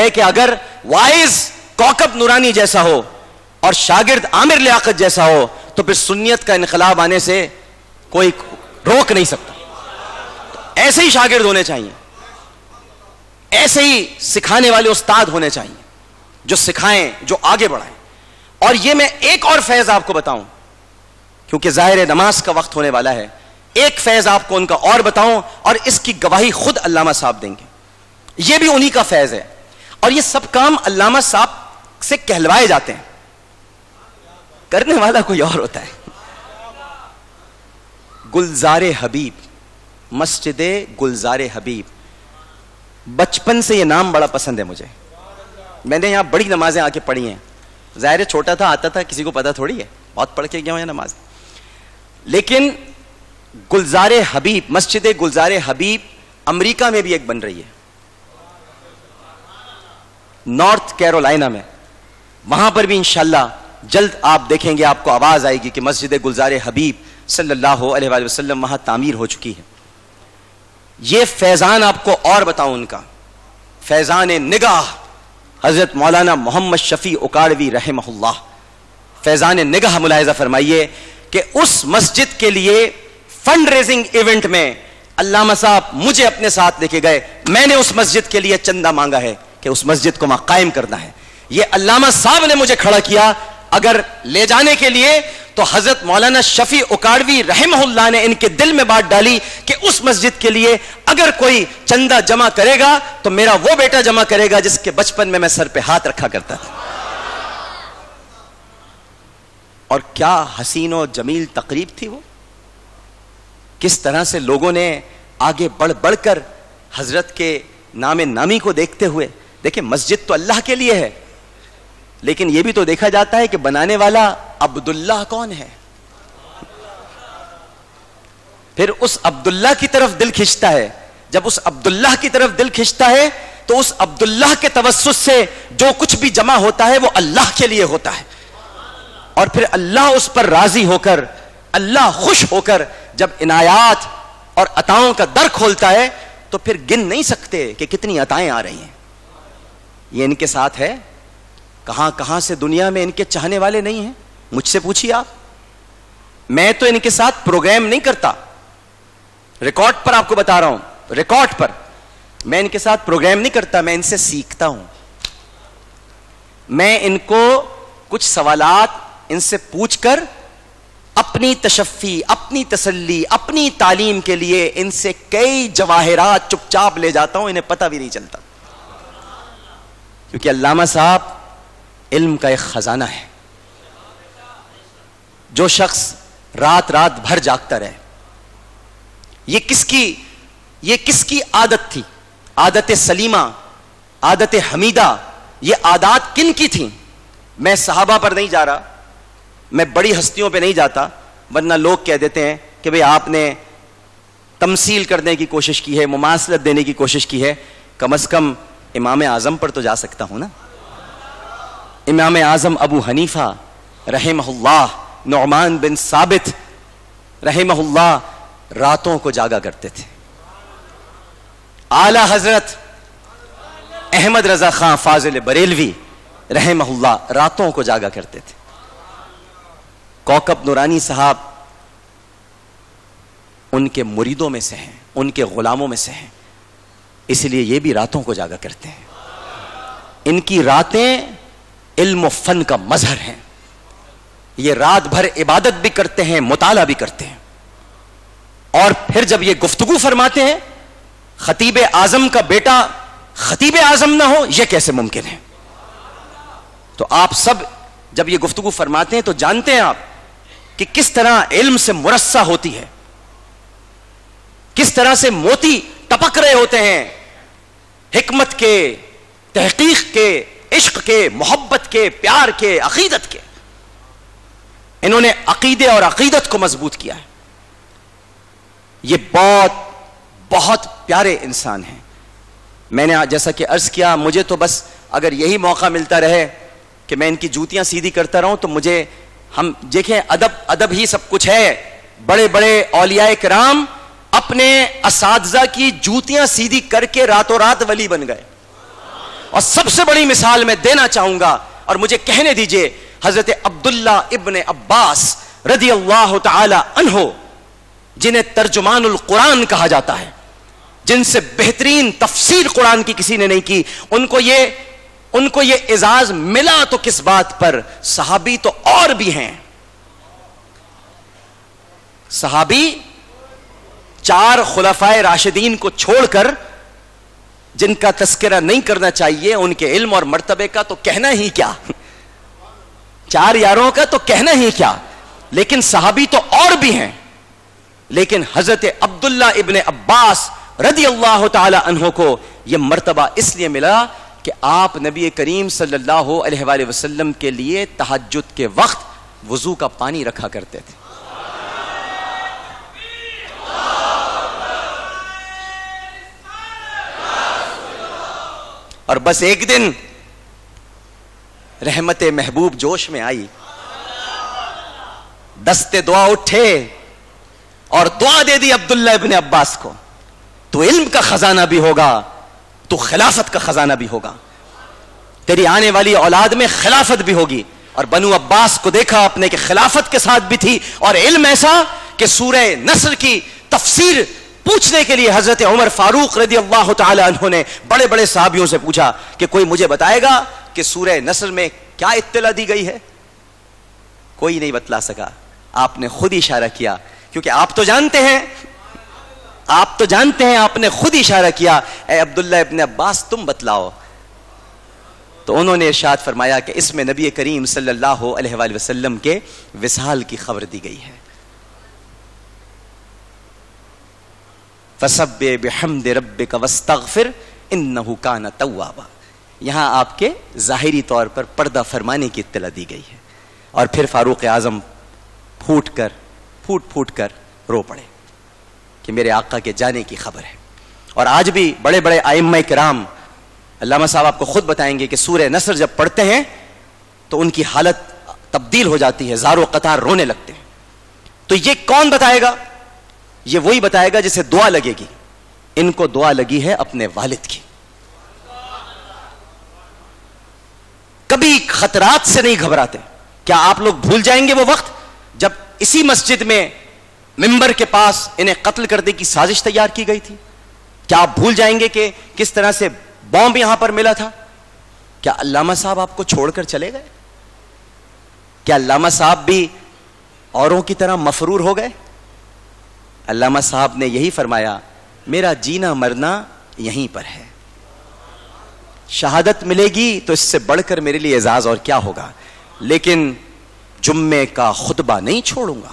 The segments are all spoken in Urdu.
ہے کہ اگر وائز کوکب نورانی جیسا ہو اور شاگرد عامر لیاقت جیسا ہو تو پھر سنیت کا انقلاب آنے سے کوئی روک نہیں سکتا. ایسے ہی شاگرد ہونے چاہیے, ایسے ہی سکھانے والے استاد ہونے چاہیے جو سکھائیں, جو آگے بڑھائیں. اور یہ میں ایک اور فیض آپ کو بتاؤں, کیونکہ ظاہر نماز کا وقت ہونے والا ہے, ایک فیض آپ کو ان کا اور بتاؤں, اور اس کی گواہی خود علامہ صاحب دیں گے. یہ بھی انہی کا فیض ہے, اور یہ سب کام علامہ صاحب سے کہلوائے جاتے ہیں, کرنے والا کوئی اور ہوتا ہے. گلزار حبیب, مسجد گلزار حبیب, بچپن سے یہ نام بڑا پسند ہے مجھے. میں نے یہاں بڑی نمازیں آ کے پڑھی ہیں, ظاہر چھوٹا تھا, آتا تھا, کسی کو پتا تھوڑی ہے, بہت پڑھ کے گیا ہوں یہ نماز. لیکن گلزار حبیب, مسجد گلزار حبیب امریکہ میں بھی ایک بن رہی ہے, نارتھ کیرولائنا میں. وہاں پر بھی انشاءاللہ جلد آپ دیکھیں گے, آپ کو آواز آئے گی کہ مسجد گلزار حبیب صلی اللہ علیہ وآلہ وسلم وہاں تعمیر ہو چکی ہے. یہ فیضان آپ کو اور بتاؤں ان کا, فیضان نگاہ حضرت مولانا محمد شفیع اکاڑوی رحمہ اللہ. فیضان نگاہ ملاحظہ فرمائیے کہ اس مسجد کے لیے فنڈ ریزنگ ایونٹ میں علامہ صاحب مجھے اپنے ساتھ لے کے گئے. میں نے اس مسجد کے لیے چندہ مانگا ہے کہ اس مسجد کو وہاں قائم کرنا ہے. یہ علامہ صاحب نے مجھے کھڑا کیا. اگر لے جانے کے لیے تو حضرت مولانا شفیع اکاڑوی رحمہ اللہ نے ان کے دل میں بات ڈالی کہ اس مسجد کے لیے اگر کوئی چندہ جمع کرے گا تو میرا وہ بیٹا جمع کرے گا جس کے بچپن میں سر پہ ہاتھ رکھا کرتا تھا. اور کیا حسین و جمیل تقریب تھی وہ, کس طرح سے لوگوں نے آگے بڑھ بڑھ کر حضرت کے نام نامی کو دیکھتے ہوئے. دیکھیں مسجد تو اللہ کے لیے ہے, لیکن یہ بھی تو دیکھا جاتا ہے کہ بنانے والا عبداللہ کون ہے. پھر اس عبداللہ کی طرف دل کھنچتا ہے. جب اس عبداللہ کی طرف دل کھنچتا ہے تو اس عبداللہ کے توسط سے جو کچھ بھی جمع ہوتا ہے وہ اللہ کے لیے ہوتا ہے. اور پھر اللہ اس پر راضی ہو کر, اللہ خوش ہو کر جب عنایات اور عطاؤں کا در کھولتا ہے تو پھر گن نہیں سکتے کہ کتنی عطائیں آ رہی ہیں. یہ ان کے ساتھ ہے. کہاں کہاں سے دنیا میں ان کے چاہنے والے نہیں ہیں. مجھ سے پوچھیے آپ, میں تو ان کے ساتھ پروگرام نہیں کرتا, ریکارڈ پر آپ کو بتا رہا ہوں, ریکارڈ پر میں ان کے ساتھ پروگرام نہیں کرتا, میں ان سے سیکھتا ہوں. میں ان کو کچھ سوالات ان سے پوچھ کر اپنی تشفی, اپنی تسلی, اپنی تعلیم کے لیے ان سے کئی جواہرات چپ چاپ لے جاتا ہوں, انہیں پتہ بھی نہیں چلتا. کیونکہ علامہ صاحب علم کا ایک خزانہ ہے. جو شخص رات رات بھر جاگتا رہے, یہ کس کی عادت تھی, عادت سلیمہ, عادت حمیدہ, یہ عادات کن کی تھیں؟ میں صحابہ پر نہیں جا رہا, میں بڑی ہستیوں پہ نہیں جاتا, ورنہ لوگ کہہ دیتے ہیں کہ بھئی آپ نے تمثیل کرنے کی کوشش کی ہے, مماثلت دینے کی کوشش کی ہے. کم از کم امام اعظم پر تو جا سکتا ہوں نا. امام اعظم ابو حنیفہ رحمہ اللہ, نعمان بن ثابت رحمہ اللہ راتوں کو جاگا کرتے تھے. اعلی حضرت احمد رضا خان فاضل بریلوی رحمہ اللہ راتوں کو جاگا کرتے تھے. کوکب نورانی صاحب ان کے مریدوں میں سے ہیں, ان کے غلاموں میں سے ہیں, اس لیے یہ بھی راتوں کو جاگا کرتے ہیں. ان کی راتیں علم و فن کا مظہر ہیں. یہ رات بھر عبادت بھی کرتے ہیں, مطالعہ بھی کرتے ہیں. اور پھر جب یہ گفتگو فرماتے ہیں, خطیب اعظم کا بیٹا خطیب اعظم نہ ہو یہ کیسے ممکن ہے؟ تو آپ سب جب یہ گفتگو فرماتے ہیں تو جانتے ہیں آپ کہ کس طرح علم سے مرصع ہوتی ہے, کس طرح سے موتی ٹپک رہے ہوتے ہیں حکمت کے, تحقیق کے, عشق کے, محبت کے, پیار کے, عقیدت کے. انہوں نے عقیدے اور عقیدت کو مضبوط کیا ہے. یہ بہت پیارے انسان ہیں. میں نے جیسا کہ عرض کیا, مجھے تو بس اگر یہی موقع ملتا رہے کہ میں ان کی جوتیاں سیدھی کرتا رہوں تو مجھے, ہم دیکھیں ادب ہی سب کچھ ہے. بڑے بڑے اولیاء کرام اپنے اساتذہ کی جوتیاں سیدھی کر کے راتوں رات ولی بن گئے. اور سب سے بڑی مثال میں دینا چاہوں گا، اور مجھے کہنے دیجئے، حضرت عبداللہ ابن عباس رضی اللہ تعالی عنہ، جنہیں ترجمان القرآن کہا جاتا ہے، جن سے بہترین تفسیر قرآن کی کسی نے نہیں کی، ان کو یہ اعزاز ملا تو کس بات پر؟ صحابی تو اور بھی ہیں، صحابی 4 خلفائے راشدین کو چھوڑ کر، جن کا تذکرہ نہیں کرنا چاہیے، ان کے علم اور مرتبے کا تو کہنا ہی کیا، 4 یاروں کا تو کہنا ہی کیا، لیکن صحابی تو اور بھی ہیں۔ لیکن حضرت عبداللہ ابن عباس رضی اللہ تعالی عنہ کو یہ مرتبہ اس لیے ملا کہ آپ نبی کریم صلی اللہ علیہ وآلہ وسلم کے لیے تہجد کے وقت وضو کا پانی رکھا کرتے تھے۔ اور بس ایک دن رحمت محبوب جوش میں آئی، دستے دعا اٹھے اور دعا دے دی عبداللہ ابن عباس کو، تو علم کا خزانہ بھی ہوگا، تو خلافت کا خزانہ بھی ہوگا، تیری آنے والی اولاد میں خلافت بھی ہوگی۔ اور بنو عباس کو دیکھا آپ نے کہ خلافت کے ساتھ بھی تھی، اور علم ایسا کہ سورہ نصر کی تفسیر پوچھنے کے لیے حضرت عمر فاروق رضی اللہ تعالی عنہ نے بڑے بڑے صحابیوں سے پوچھا کہ کوئی مجھے بتائے گا کہ سورہ نصر میں کیا اطلاع دی گئی ہے؟ کوئی نہیں بتلا سکا، آپ نے خود اشارہ کیا، کیونکہ آپ تو جانتے ہیں، آپ نے خود اشارہ کیا، اے عبداللہ ابن عباس تم بتلاؤ۔ تو انہوں نے ارشاد فرمایا کہ اس میں نبی کریم صلی اللہ علیہ وآلہ وسلم کے وصال کی خبر دی گئی ہے۔ فَسَبِّحْ بِحَمْدِ رَبِّكَ وَاسْتَغْفِرْ إِنَّهُ كَانَ تَوَّابًا، یہاں آپ کے ظاہری طور پر پردہ فرمانے کی اطلاع دی گئی ہے۔ اور پھر فاروق اعظم پھوٹ کر رو پڑے کہ میرے آقا کے جانے کی خبر ہے۔ اور آج بھی بڑے بڑے ائمہ کرام، علامہ صاحب آپ کو خود بتائیں گے کہ سورہ نصر جب پڑھتے ہیں تو ان کی حالت تبدیل ہو جاتی ہے، زار و قطار رونے لگتے ہیں۔ تو یہ کون بتائے گا؟ یہ وہی بتائے گا جسے دعا لگے گی۔ ان کو دعا لگی ہے اپنے والد کی، کبھی خطرات سے نہیں گھبراتے۔ کیا آپ لوگ بھول جائیں گے وہ وقت جب اسی مسجد میں ممبر کے پاس انہیں قتل کرنے کی سازش تیار کی گئی تھی؟ کیا آپ بھول جائیں گے کہ کس طرح سے بومب یہاں پر ملا تھا؟ کیا علامہ صاحب آپ کو چھوڑ کر چلے گئے؟ کیا علامہ صاحب بھی اوروں کی طرح مفرور ہو گئے؟ علامہ صاحب نے یہی فرمایا، میرا جینا مرنا یہیں پر ہے، شہادت ملے گی تو اس سے بڑھ کر میرے لیے اعزاز اور کیا ہوگا، لیکن جمعے کا خطبہ نہیں چھوڑوں گا۔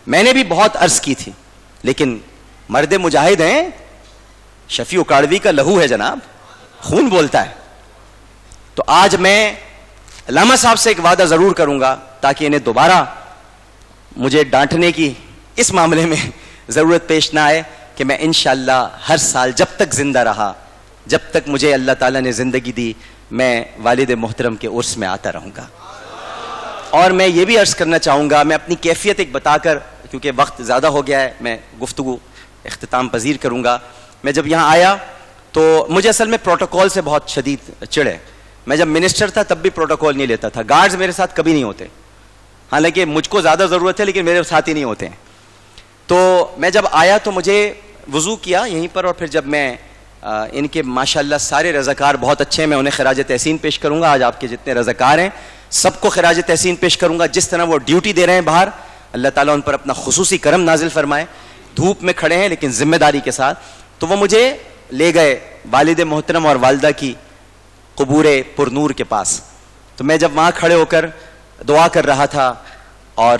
میں نے بھی بہت عرض کی تھی، لیکن مرد مجاہد ہیں، شفیع اکاڑوی کا لہو ہے جناب، خون بولتا ہے۔ تو آج میں علامہ صاحب سے ایک وعدہ ضرور کروں گا تاکہ انہیں دوبارہ مجھے ڈانٹنے کی اس معاملے میں ضرورت پیش نہ آئے، کہ میں انشاءاللہ ہر سال جب تک زندہ رہا، جب تک مجھے اللہ تعالیٰ نے زندگی دی، میں والد محترم کے عرس میں آتا رہوں گا۔ اور میں یہ بھی عرض کرنا چاہوں گا، میں اپنی کیفیت ایک بتا کر، کیونکہ وقت زیادہ ہو گیا ہے، میں گفتگو اختتام پذیر کروں گا۔ میں جب یہاں آیا تو مجھے اصل میں پروٹوکول سے بہت شدید چڑ ہے۔ میں جب منسٹر تھا تب بھی پروٹوکول نہیں لیتا تھا، گارڈز میرے ساتھ کبھی نہیں ہوتے، حالانکہ مجھ کو زیادہ ضرورت ہے لیکن میرے ساتھ ہی نہیں ہوتے ہیں۔ تو میں جب آیا تو مجھے وضو کیا یہیں پر، اور پھر جب میں ان کے ماشاءاللہ سارے رضاکار بہت اچھے ہیں، میں انہیں خراج تحسین پیش کروں گا۔ آج آپ کے جتنے رضاکار ہیں سب کو خراج تحسین پیش کروں گا، جس طرح وہ ڈیوٹی دے رہے ہیں باہر، اللہ تعالیٰ ان پر اپنا خصوصی کرم نازل فرمائے۔ دھوپ میں کھڑے ہیں لیکن ذمہ داری کے ساتھ۔ تو وہ مجھے لے گئے والد محترم اور والدہ کی قبور پرنور کے پاس۔ تو میں جب وہاں کھڑے ہو کر دعا کر رہا تھا اور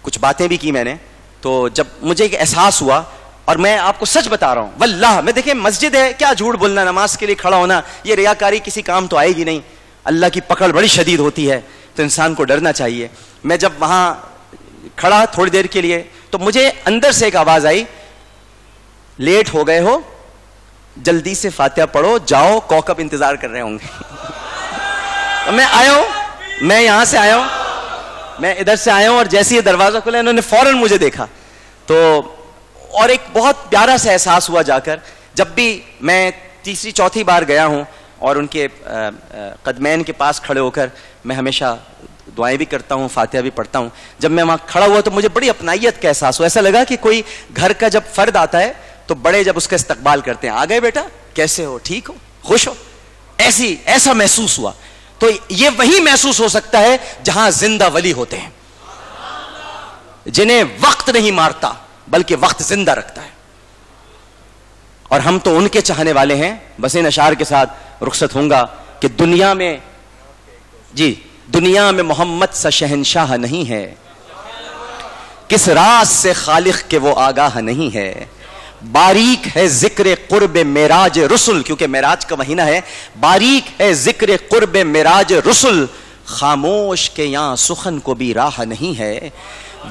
کچھ باتیں بھی کی میں نے، تو جب مجھے ایک احساس ہوا، اور میں آپ کو سچ بتا رہا ہوں واللہ، میں دیکھیں مسجد ہے، کیا جھوٹ بولنا، نماز کے لیے کھڑا ہونا، یہ ریاکاری کسی کام تو آئے گی نہیں، اللہ کی پکڑ بڑی شدید ہوتی ہے، تو انسان کو ڈرنا چاہیے۔ میں جب وہاں کھڑا تھوڑی دیر کے لیے تو مجھے اندر سے ایک آواز آئی، لیٹ ہو گئے ہو، جلدی سے فاتحہ پڑھو، جاؤ، کوکب انتظار کر رہے ہوں گے۔ میں آیا ہوں، میں یہاں سے آیا ہوں، میں ادھر سے آیا ہوں، اور جیسے یہ دروازہ کھلا انہوں نے فوراً مجھے دیکھا۔ تو اور ایک بہت پیارا سا احساس ہوا جا کر، جب بھی میں تیسری چوتھی بار گیا ہوں اور ان کے قدمین کے پاس کھڑے ہو کر میں ہمیشہ دعائیں بھی کرتا ہوں، فاتحہ بھی پڑھتا ہوں. جب میں وہاں کھڑا ہوا تو مجھے بڑی اپنائیت کا احساس ہوا. ایسا لگا کہ کوئی گھر کا جب فرد آتا ہے تو بڑے جب اس کا استقبال کرتے ہیں، آ گئے بیٹا، کیسے ہو، ٹھیک ہو، خوش ہو، ایسا محسوس ہوا. تو یہ وہی محسوس ہو سکتا ہے جہاں زندہ ولی ہوتے ہیں، جنہیں وقت نہیں مارتا بلکہ وقت زندہ رکھتا ہے. اور ہم تو ان کے چاہنے والے ہیں. بس ان اشعار کے ساتھ رخصت ہوں گا کہ دنیا میں محمد سا شہنشاہ نہیں ہے، کس راز سے خالق کے وہ آگاہ نہیں ہے. باریک ہے ذکر قرب معراج رسل، کیونکہ معراج کا مہینہ ہے، باریک ہے ذکر قرب معراج رسل، خاموش کے یہاں سخن کو بھی راہ نہیں ہے.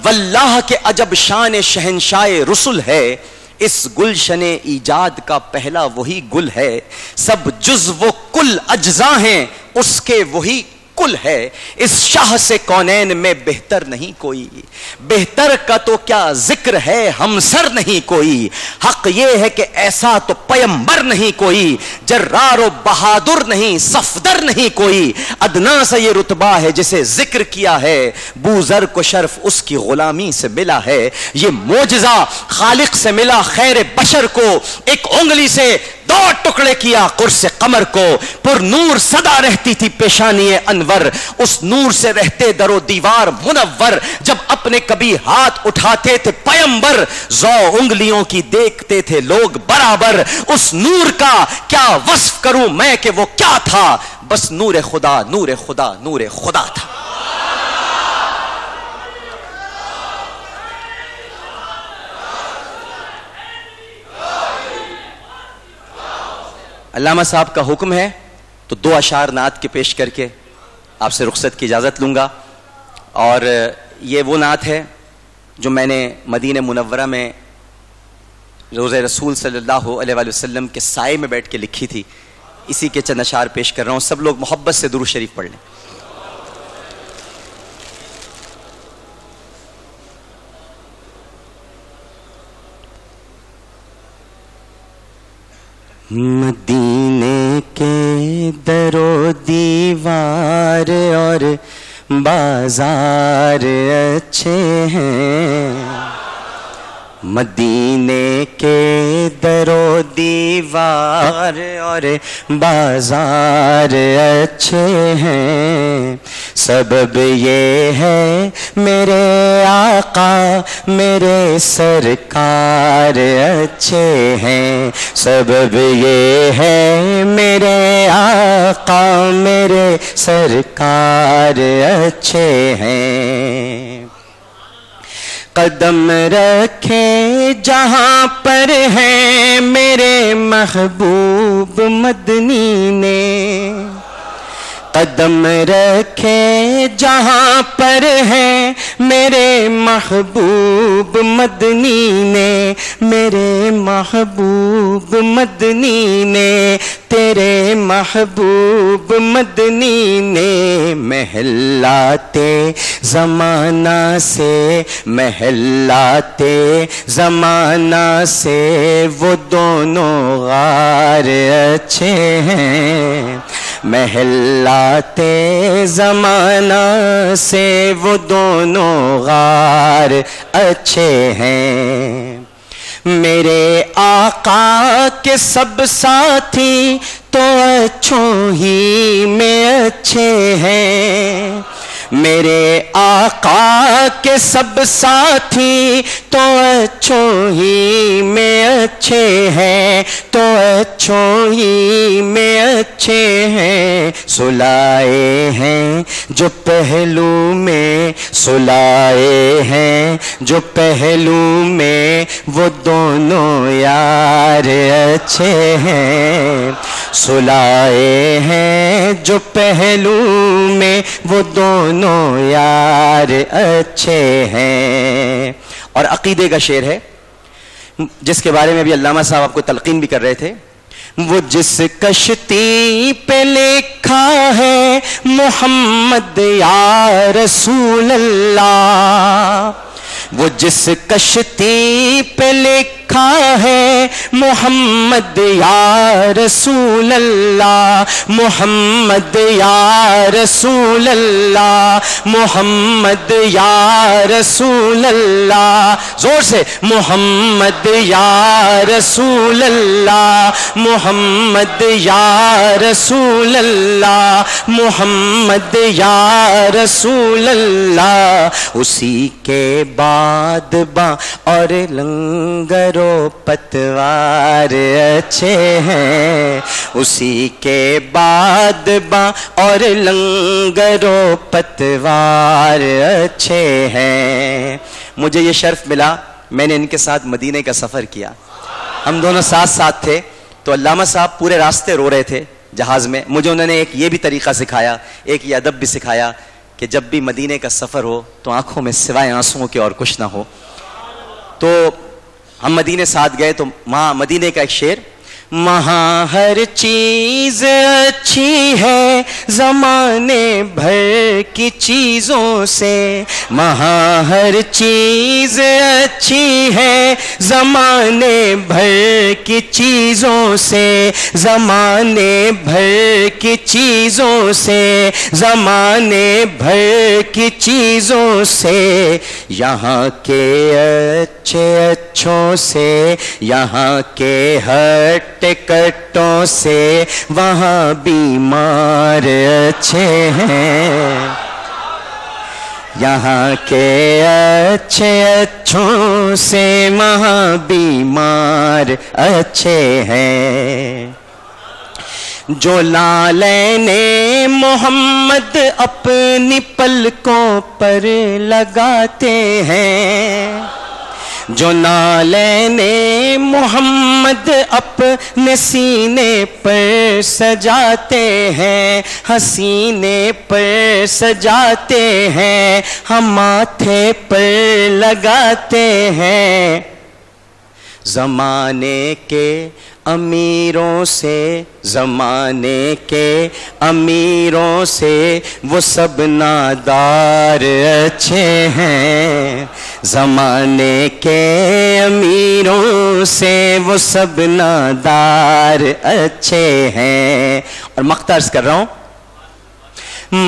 واللہ کے عجب شان شہنشاہ رسل ہے، اس گلشن ایجاد کا پہلا وہی گل ہے. سب جز وہ کل اجزاء ہیں، اس کے وہی کل ہے. اس شاہ سے کونین میں بہتر نہیں کوئی، بہتر کا تو کیا ذکر ہے، ہمسر نہیں کوئی. حق یہ ہے کہ ایسا تو پیمبر نہیں کوئی، جرار و بہادر نہیں، صفدر نہیں کوئی. ادنا سے یہ رتبہ ہے جسے ذکر کیا ہے، بوذر کو شرف اس کی غلامی سے ملا ہے. یہ معجزہ خالق سے ملا خیر بشر کو، ایک انگلی سے 2 ٹکڑے کیا قرص قمر کو. پر نور صدا رہتی تھی پیشانی انور، اس نور سے رہتے در و دیوار منور. جب اپنے کبھی ہاتھ اٹھاتے تھے پیمبر، 100 انگلیوں کی دیکھتے تھے لوگ برابر. اس نور کا کیا وصف کروں میں کہ وہ کیا تھا، بس نور خدا نور خدا نور خدا تھا. علامہ صاحب کا حکم ہے تو 2 اشعار نعت کے پیش کر کے آپ سے رخصت کی اجازت لوں گا. اور یہ وہ نعت ہے جو میں نے مدینہ منورہ میں روضہ رسول صلی اللہ علیہ وآلہ وسلم کے سائے میں بیٹھ کے لکھی تھی. اسی کے چند اشعار پیش کر رہا ہوں. سب لوگ محبت سے درود شریف پڑھ لیں. مدینے کے در و دیوار اور بازار اچھے ہیں، مدینے کے در و دیوار اور بازار اچھے ہیں. سبب یہ ہے میرے آقا میرے سرکار اچھے ہیں. سبب یہ ہے میرے آقا میرے سرکار اچھے ہیں. قدم رکھے جہاں پر ہے میرے محبوب مدنی نے، قدم رکھے جہاں پر ہے میرے محبوب مدنی نے، میرے محبوب مدنی نے، تیرے محبوب مدنی نے. محلاتے زمانہ سے محلاتے زمانہ سے وہ دونوں غار اچھے ہیں. محلاتے زمانہ سے وہ دونوں غار اچھے ہیں. میرے آقا کے سب ساتھی تو اچھوں ہی میں اچھے ہیں. میرے آقا کے سب ساتھی تو اچھوں ہی میں اچھے ہیں، تو اچھوں ہی میں اچھے ہیں. سلائے ہیں جو پہلو میں، سلائے ہیں جو پہلو میں، وہ دونوں یار اچھے ہیں. سلائے ہیں جو پہلو میں، وہ دونوں یار اچھے ہیں. اور عقیدے کا شعر ہے جس کے بارے میں بھی علامہ صاحب آپ کو تلقین بھی کر رہے تھے. وہ جس کشتی پہ لکھا ہے محمد یا رسول اللہ، وہ جس کشتی پہ لکھا لکھا ہے محمد یا رسول اللہ، محمد یا رسول اللہ، محمد یا رسول اللہ، زور سے محمد یا رسول اللہ، محمد یا رسول اللہ، محمد یا رسول اللہ۔ اسی کے بعد با اور لنگر و پتوار اچھے ہیں، اسی کے بعد با اور لنگر و پتوار اچھے ہیں۔ مجھے یہ شرف ملا، میں نے ان کے ساتھ مدینے کا سفر کیا، ہم دونوں ساتھ ساتھ تھے۔ تو علامہ صاحب پورے راستے رو رہے تھے جہاز میں، مجھے انہوں نے ایک یہ بھی طریقہ سکھایا، ایک یہ ادب بھی سکھایا کہ جب بھی مدینے کا سفر ہو تو آنکھوں میں سوائے آنسوؤں کے اور کچھ نہ ہو۔ تو ہم مدینے ساتھ گئے تو وہاں مدینے کا ایک شعر، وہاں ہر چیز اچھی ہے زمانے بھر کی چیزوں سے، وہاں ہر چیز اچھی ہے زمانے بھر کی چیزوں سے، زمانے بھر کی چیزوں سے، زمانے بھر کی چیزوں سے، یہاں کے اچھے اچھوں سے، یہاں کے ہٹ کٹوں سے، وہاں بیمار اچھے ہیں، یہاں کے اچھے اچھوں سے، وہاں بیمار اچھے ہیں۔ جو لالین محمد اپنی پلکوں پر لگاتے ہیں، جو نالین محمد اپنے سینے پر سجاتے ہیں، حسینے پر سجاتے ہیں، ہم ماتھے پر لگاتے ہیں۔ زمانے کے امیروں سے، زمانے کے امیروں سے وہ سب نادار اچھے ہیں، زمانے کے امیروں سے وہ سب نادار اچھے ہیں۔ اور مقطع عرض کر رہا ہوں،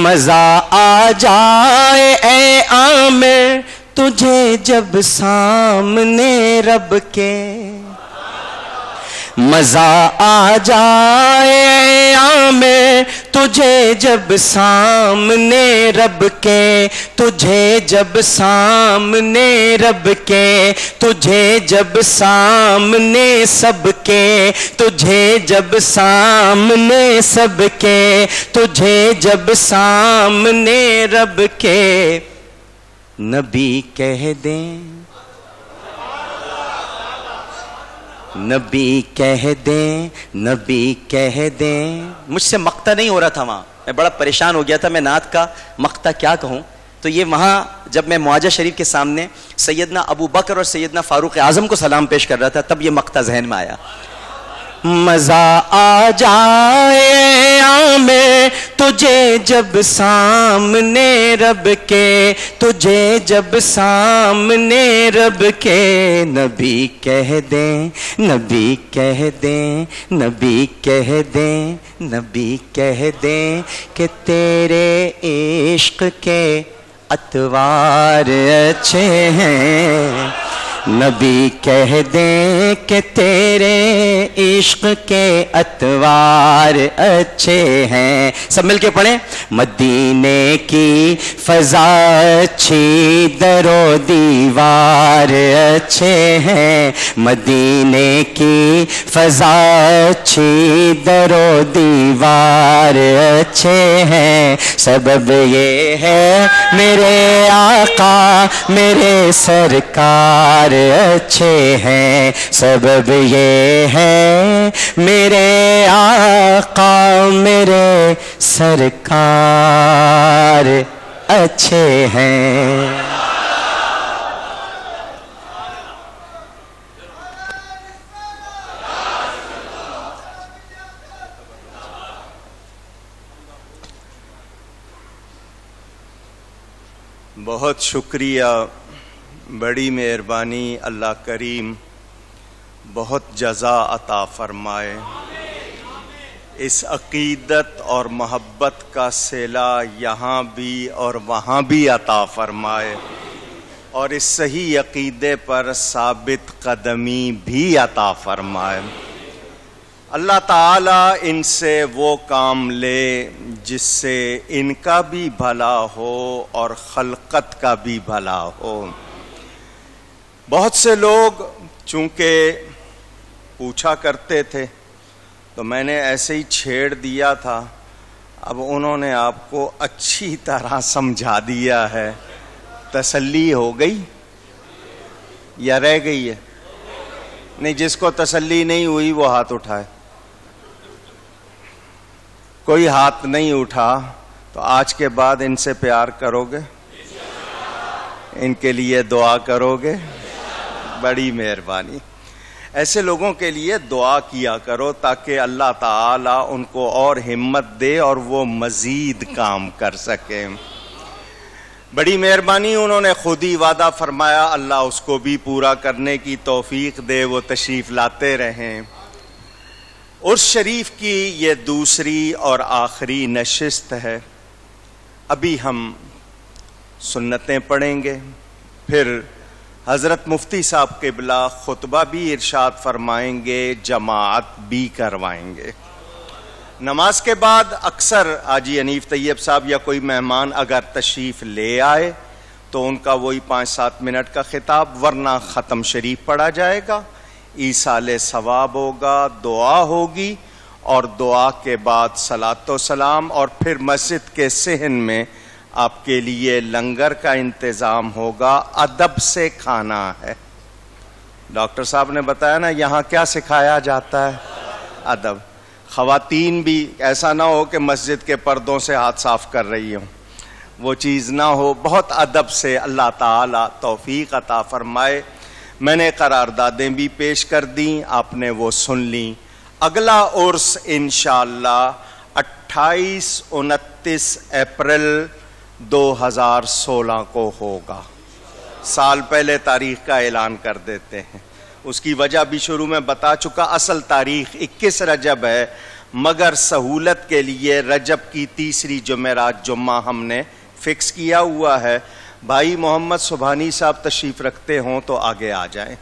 مزہ آ جائے اے عامر تجھے جب سامنے رب کے، مزہ آ جائے عامر تجھے جب سامنے رب کے، تجھے جب سامنے رب کے، تجھے جب سامنے سب کے، تجھے جب سامنے سب کے، تجھے جب سامنے رب کے، نبی کہہ دیں، نبی کہہ دیں، نبی کہہ دیں۔ مجھ سے مقطع نہیں ہو رہا تھا وہاں، میں بڑا پریشان ہو گیا تھا، میں نعت کا مقطع کیا کہوں۔ تو یہ وہاں جب میں معاجہ شریف کے سامنے سیدنا ابو بکر اور سیدنا فاروق اعظم کو سلام پیش کر رہا تھا، تب یہ مقطع ذہن میں آیا۔ مزہ آ جائے عامر تجھے جب سامنے رب کے، تجھے جب سامنے رب کے، نبی کہہ دیں، نبی کہہ دیں، نبی کہہ دیں، نبی کہہ دیں کہ تیرے عشق کے اتوار اچھے ہیں، نبی کہہ دیں کہ تیرے عشق کے اتوار اچھے ہیں۔ سب مل کے پڑھیں، مدینے کی فضا اچھی، در و دیوار اچھے ہیں، مدینے کی فضا اچھی، در و دیوار اچھے ہیں، سبب یہ ہے میرے آقا میرے سرکار اچھے ہیں، سبب یہ ہے میرے آقا میرے سرکار اچھے ہیں۔ بہت شکریہ، بڑی مہربانی، اللہ کریم بہت جزا عطا فرمائے، اس عقیدت اور محبت کا صلہ یہاں بھی اور وہاں بھی عطا فرمائے، اور اس صحیح عقیدے پر ثابت قدمی بھی عطا فرمائے۔ اللہ تعالیٰ ان سے وہ کام لے جس سے ان کا بھی بھلا ہو اور خلقت کا بھی بھلا ہو۔ بہت سے لوگ چونکہ پوچھا کرتے تھے تو میں نے ایسے ہی چھیڑ دیا تھا، اب انہوں نے آپ کو اچھی طرح سمجھا دیا ہے، تسلی ہو گئی یا رہ گئی ہے؟ نہیں، جس کو تسلی نہیں ہوئی وہ ہاتھ اٹھائے۔ کوئی ہاتھ نہیں اٹھا تو آج کے بعد ان سے پیار کرو گے، ان کے لیے دعا کرو گے؟ بڑی مہربانی۔ ایسے لوگوں کے لیے دعا کیا کرو تاکہ اللہ تعالیٰ ان کو اور ہمت دے اور وہ مزید کام کر سکیں۔ بڑی مہربانی، انہوں نے خود ہی وعدہ فرمایا، اللہ اس کو بھی پورا کرنے کی توفیق دے، وہ تشریف لاتے رہیں۔ عرس شریف کی یہ دوسری اور آخری نشست ہے۔ ابھی ہم سنتیں پڑھیں گے، پھر حضرت مفتی صاحب قبلہ خطبہ بھی ارشاد فرمائیں گے، جماعت بھی کروائیں گے۔ نماز کے بعد اکثر حاجی حنیف طیب صاحب یا کوئی مہمان اگر تشریف لے آئے تو ان کا وہی 5-7 منٹ کا خطاب، ورنہ ختم شریف پڑھا جائے گا، ایصال ثواب ہوگا، دعا ہوگی، اور دعا کے بعد صلاۃ و سلام، اور پھر مسجد کے صحن میں آپ کے لیے لنگر کا انتظام ہوگا۔ ادب سے کھانا ہے۔ ڈاکٹر صاحب نے بتایا نا یہاں کیا سکھایا جاتا ہے؟ ادب۔ خواتین بھی ایسا نہ ہو کہ مسجد کے پردوں سے ہاتھ صاف کر رہی ہوں، وہ چیز نہ ہو، بہت ادب سے۔ اللہ تعالی توفیق عطا فرمائے۔ میں نے قراردادیں بھی پیش کر دیں، آپ نے وہ سن لیں۔ اگلا عرس انشاءاللہ 28-29 اپریل 2016 کو ہوگا۔ سال پہلے تاریخ کا اعلان کر دیتے ہیں، اس کی وجہ بھی شروع میں بتا چکا۔ اصل تاریخ 21 رجب ہے، مگر سہولت کے لیے رجب کی تیسری جمعرات جمعہ ہم نے فکس کیا ہوا ہے۔ بھائی محمد سبحانی صاحب تشریف رکھتے ہوں تو آگے آ جائیں،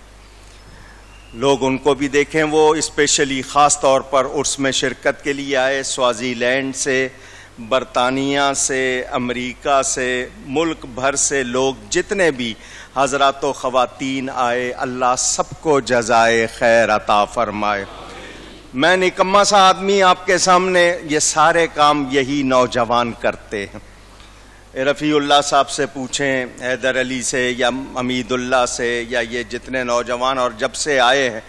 لوگ ان کو بھی دیکھیں۔ وہ اسپیشلی خاص طور پر عرس میں شرکت کے لیے آئے، سوازی لینڈ سے، برطانیہ سے، امریکہ سے، ملک بھر سے لوگ جتنے بھی حضرات و خواتین آئے، اللہ سب کو جزائے خیر عطا فرمائے۔ میں نکما سا آدمی آپ کے سامنے، یہ سارے کام یہی نوجوان کرتے ہیں۔ رفیع اللہ صاحب سے پوچھیں، حیدر علی سے یا حمید اللہ سے، یا یہ جتنے نوجوان اور جب سے آئے ہیں،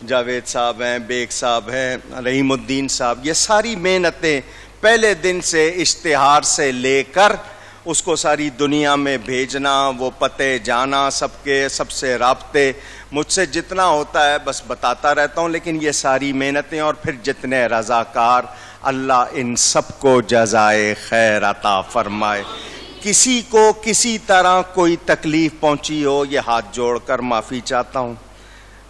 جاوید صاحب ہیں، بیگ صاحب ہیں، رحیم الدین صاحب، یہ ساری محنتیں پہلے دن سے اشتہار سے لے کر اس کو ساری دنیا میں بھیجنا، وہ پتے جانا، سب کے سب سے رابطے، مجھ سے جتنا ہوتا ہے بس بتاتا رہتا ہوں، لیکن یہ ساری محنتیں، اور پھر جتنے رضاکار، اللہ ان سب کو جزائے خیر عطا فرمائے۔ کسی کو کسی طرح کوئی تکلیف پہنچی ہو، یہ ہاتھ جوڑ کر معافی چاہتا ہوں۔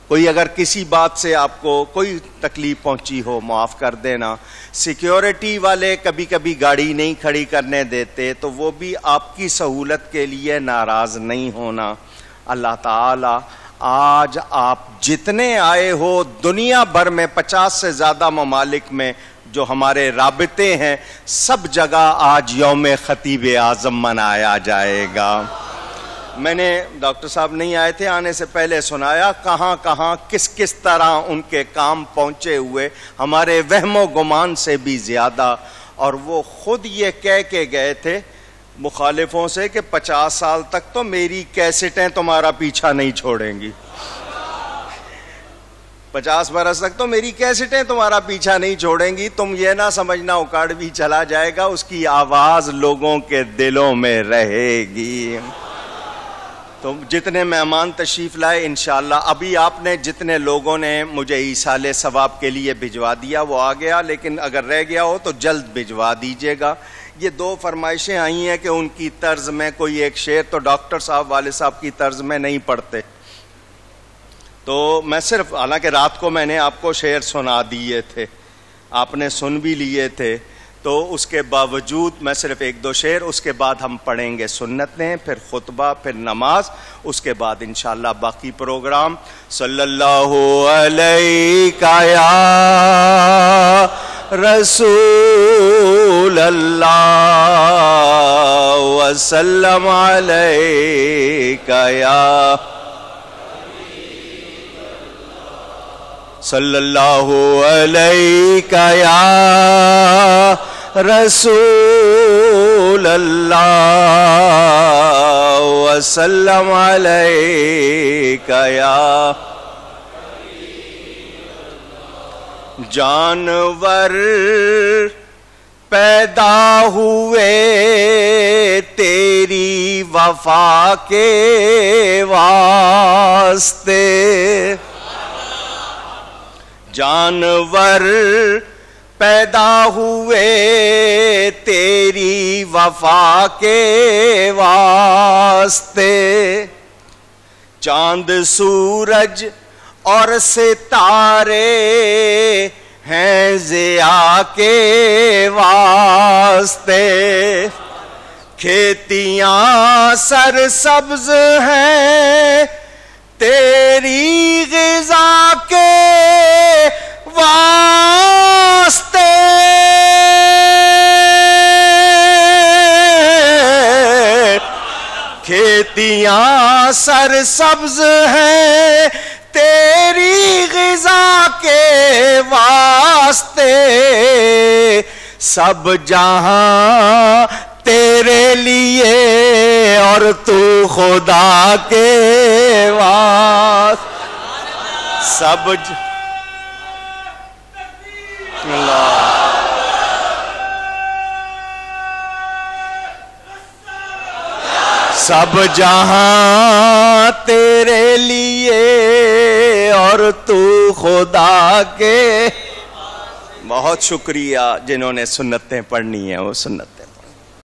کوئی اگر کسی بات سے آپ کو کوئی تکلیف پہنچی ہو، معاف کر دینا۔ سیکیورٹی والے کبھی کبھی گاڑی نہیں کھڑی کرنے دیتے، تو وہ بھی آپ کی سہولت کے لیے ناراض نہیں ہونا۔ اللہ تعالی آج آپ جتنے آئے ہو، دنیا بھر میں 50 سے زیادہ ممالک میں جو ہمارے رابطے ہیں، سب جگہ آج یوم خطیب اعظم منایا جائے گا۔ میں نے ڈاکٹر صاحب نہیں آئے تھے، آنے سے پہلے سنایا کہاں کہاں کس کس طرح ان کے کام پہنچے ہوئے، ہمارے وہم و گمان سے بھی زیادہ۔ اور وہ خود یہ کہہ کے گئے تھے مخالفوں سے کہ 50 سال تک تو میری کیسٹیں تمہارا پیچھا نہیں چھوڑیں گی، 50 برس تک تو میری کیسٹیں تمہارا پیچھا نہیں چھوڑیں گی، تم یہ نہ سمجھنا اوکاڑ بھی چلا جائے گا، اس کی آواز لوگوں کے دلوں میں رہے گی۔ تو جتنے مہمان تشریف لائے انشاءاللہ، ابھی آپ نے جتنے لوگوں نے مجھے ایصال ثواب کے لیے بھجوا دیا وہ آ گیا، لیکن اگر رہ گیا ہو تو جلد بھجوا دیجیے گا۔ یہ 2 فرمائشیں آئی ہیں کہ ان کی طرز میں کوئی ایک شعر، تو ڈاکٹر صاحب والد صاحب کی طرز میں نہیں پڑھتے، تو میں صرف، حالانکہ رات کو میں نے آپ کو شعر سنا دیے تھے، آپ نے سن بھی لیے تھے، تو اس کے باوجود میں صرف ایک دو شعر، اس کے بعد ہم پڑھیں گے سنتیں، پھر خطبہ، پھر نماز، اس کے بعد انشاءاللہ باقی پروگرام. صلی اللہ علیہ یا رسول اللہ وسلم علیہ یا صلی اللہ علیہ یا رسول اللہ وسلم علیہ یا جانور پیدا ہوئے تیری وفا کے واسطے، جانور پیدا ہوئے تیری وفا کے واسطے، چاند سورج اور ستارے ہیں ضیاء کے واسطے، کھیتیاں سرسبز ہیں تیری غذا کے واسطے، کھیتیاں سرسبز ہیں تیری غذا کے واسطے، سب جہاں تیرے لیے اور تو خدا کے واسطے، سب سب جہاں تیرے لیے اور تو خدا کے. بہت شکریہ جنہوں نے سنتیں پڑھنی ہیں وہ سنت